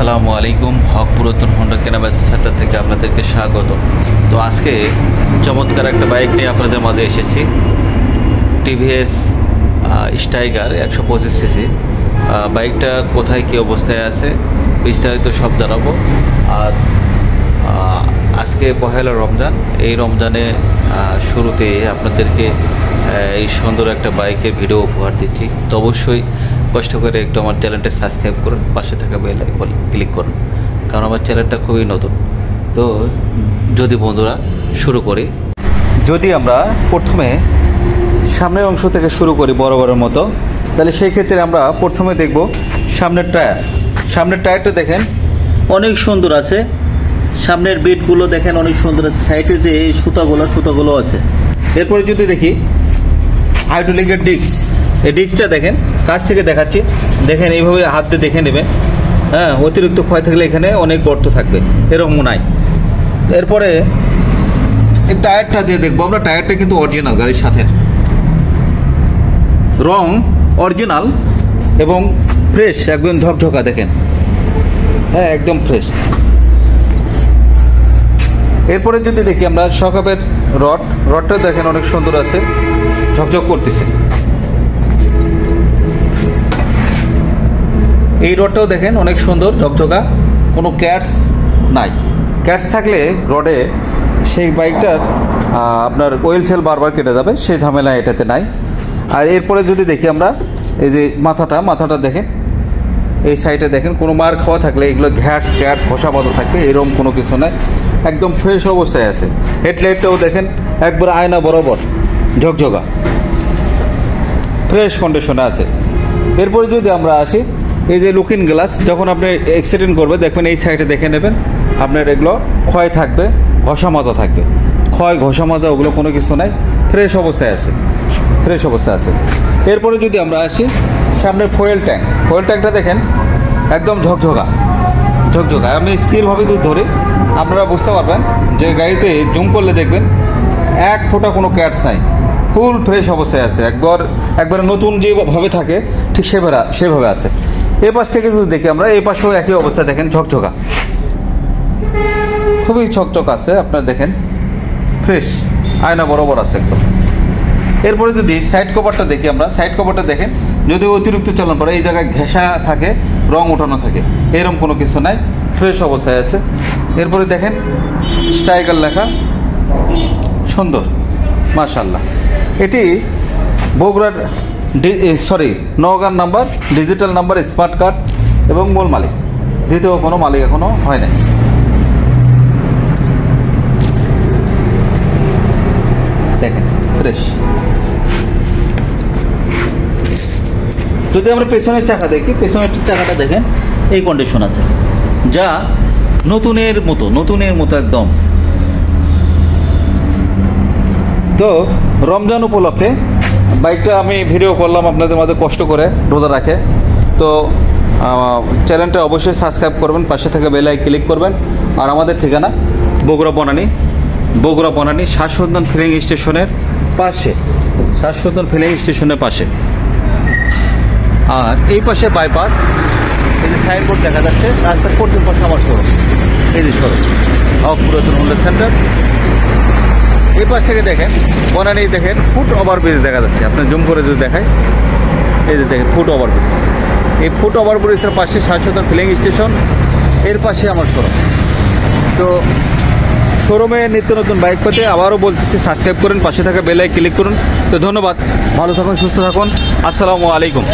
আসসালামু আলাইকুম। হক পুরাতন হোন্ডা কেনাবেচা সেন্টার থেকে আপনাদেরকে স্বাগত। তো আজকে চমৎকার একটা বাইক নিয়ে আপনাদের মাঝে এসেছি, টিভিএস স্টাইগার 125 সিসি। বাইকটা কোথায় কী অবস্থায় আছে বিস্তারিত সব জানাবো। আর আজকে পহেলা রমজান, এই রমজানে শুরুতে আপনাদেরকে এই সুন্দর একটা বাইকের ভিডিও উপহার দিচ্ছি। তো অবশ্যই কষ্ট করে একটু আমার চ্যানেলটা সাবস্ক্রাইব করুন, পাশে থাকা বেল আইকন ক্লিক করুন, কারণ আমার চ্যানেলটা খুবই নতুন। তো যদি বন্ধুরা শুরু করি, যদি আমরা প্রথমে সামনের অংশ থেকে শুরু করি বরাবরের মতো, তাহলে সেই ক্ষেত্রে আমরা প্রথমে দেখব সামনের টায়ার। সামনের টায়ারটা দেখেন অনেক সুন্দর আছে, সামনের বিটগুলো দেখেন অনেক সুন্দর আছে, সাইডে যে এই সুতাগুলো আছে। এরপরে যদি দেখি হাইড্রোলিকের ডিস্ক, এই ডিস্কটা দেখেন কাছ থেকে দেখাচ্ছি, দেখেন এইভাবে হাত দিয়ে দেখে নেবেন। হ্যাঁ, অতিরিক্ত ক্ষয় থাকলে এখানে অনেক গর্ত থাকবে, এরকম নাই। এরপরে এই টায়ারটা দিয়ে দেখবো আমরা, টায়ারটা কিন্তু অরিজিনাল, গাড়ির সাথে রং অরিজিনাল এবং ফ্রেশ, একদম ঝকঝকা দেখেন। হ্যাঁ, একদম ফ্রেশ। এরপরে যদি দেখি আমরা সকাপের রডটা দেখেন অনেক সুন্দর আছে, ঝকঝক করতেছে। এই রডটাও দেখেন অনেক সুন্দর ঝকঝকা, কোনো ক্যাটস নাই। ক্যাটস থাকলে রডে সেই বাইকটার আপনার ওয়েল সেল বারবার কেটে যাবে, সেই ঝামেলা এটাতে নাই। আর এরপরে যদি দেখি আমরা এই যে মাথাটা দেখেন, এই সাইডে দেখেন কোনো মার খাওয়া থাকলে এগুলো ক্যাটস ঘষা বাঁধা থাকবে, এরকম কোনো কিছু নাই, একদম ফ্রেশ অবস্থায় আছে। হেডলাইটটাও দেখেন একবার আয়না বরাবর ঝকঝকা, ফ্রেশ কন্ডিশনে আছে। এরপরে যদি আমরা আসি এই যে লুকিং গ্লাস, যখন আপনি অ্যাক্সিডেন্ট করবে দেখবেন এই সাইডে দেখে নেবেন, আপনার এগুলো ক্ষয় থাকবে, ঘষা মাজা থাকবে, ঘষা মাজা ওগুলো কোনো কিছু নাই, ফ্রেশ অবস্থায় আছে। এরপরে যদি আমরা আসি সামনের ফুয়েল ট্যাঙ্কটা দেখেন একদম ঝকঝকা। আমি স্থিরভাবে যদি ধরি আপনারা বুঝতে পারবেন যে গাড়িতে জুম করলে দেখবেন এক ফোঁটা কোনো ক্যাটস নাই, ফুল ফ্রেশ অবস্থায় আছে, একবার নতুন যেভাবে থাকে ঠিক সেভাবে আছে। এই পাশ থেকে যদি দেখি আমরা, এই পাশেও একই অবস্থা দেখেন, ঝকঝকা, খুবই ঝকঝক আছে, আপনারা দেখেন ফ্রেশ, আয়না বরাবর আছে একদম। এরপরে যদি সাইড কভারটা দেখি আমরা, সাইড কভারটা দেখেন যদি অতিরিক্ত চালান পরে এই জায়গায় ঘেঁষা থাকে, রং ওঠানো থাকে, এরকম কোনো কিছু নাই, ফ্রেশ অবস্থায় আছে। এরপরে দেখেন স্টাইগার লেখা, সুন্দর মাশাআল্লাহ। এটি বগুড়ার নওগাঁর number, digital number, smart card এবং মূল মালিক, দ্বিতীয় কোনো মালিক এখনো হয় নাই। দেখেন ফ্রেশ। যদি আমরা পেছনের চাকা দেখি, পেছনের চাকাটা দেখেন এই কন্ডিশন আছে, যা নতুনের মতো একদম। তো রমজান উপলক্ষে বাইকটা আমি ভিডিও করলাম আপনাদের মাঝে, কষ্ট করে রোজা রাখে। তো চ্যানেলটা অবশ্যই সাবস্ক্রাইব করবেন, পাশে থেকে বেল আইকন ক্লিক করবেন। আর আমাদের ঠিকানা বগুড়া বনানী শ্বাসরোধন ফিলিং স্টেশনের পাশে। আর এই পাশে বাইপাস, এই যে সাইনবোর্ড দেখা যাচ্ছে, রাস্তার পশ্চিম পাশে আমার শোরুম, এই যে শোরুম হক পুরাতন হোন্ডা সেন্টার। এই পাশ থেকে দেখেন বনানী, দেখেন ফুট ওভারব্রিজ দেখা যাচ্ছে, আপনি জুম করে যদি দেখায়, এই যে দেখেন ফুট ওভারব্রিজ। এই ফুট ওভারব্রিজের পাশে শ্বাসরোধন ফিলিং স্টেশন, এর পাশে আমার শোরুম। তো শোরুমে নিত্য নতুন বাইক পেতে আবারও বলতেছি সাবস্ক্রাইব করুন, পাশে থাকা বেল আইকন ক্লিক করুন। তো ধন্যবাদ, ভালো থাকুন, সুস্থ থাকুন, আসসালামু আলাইকুম।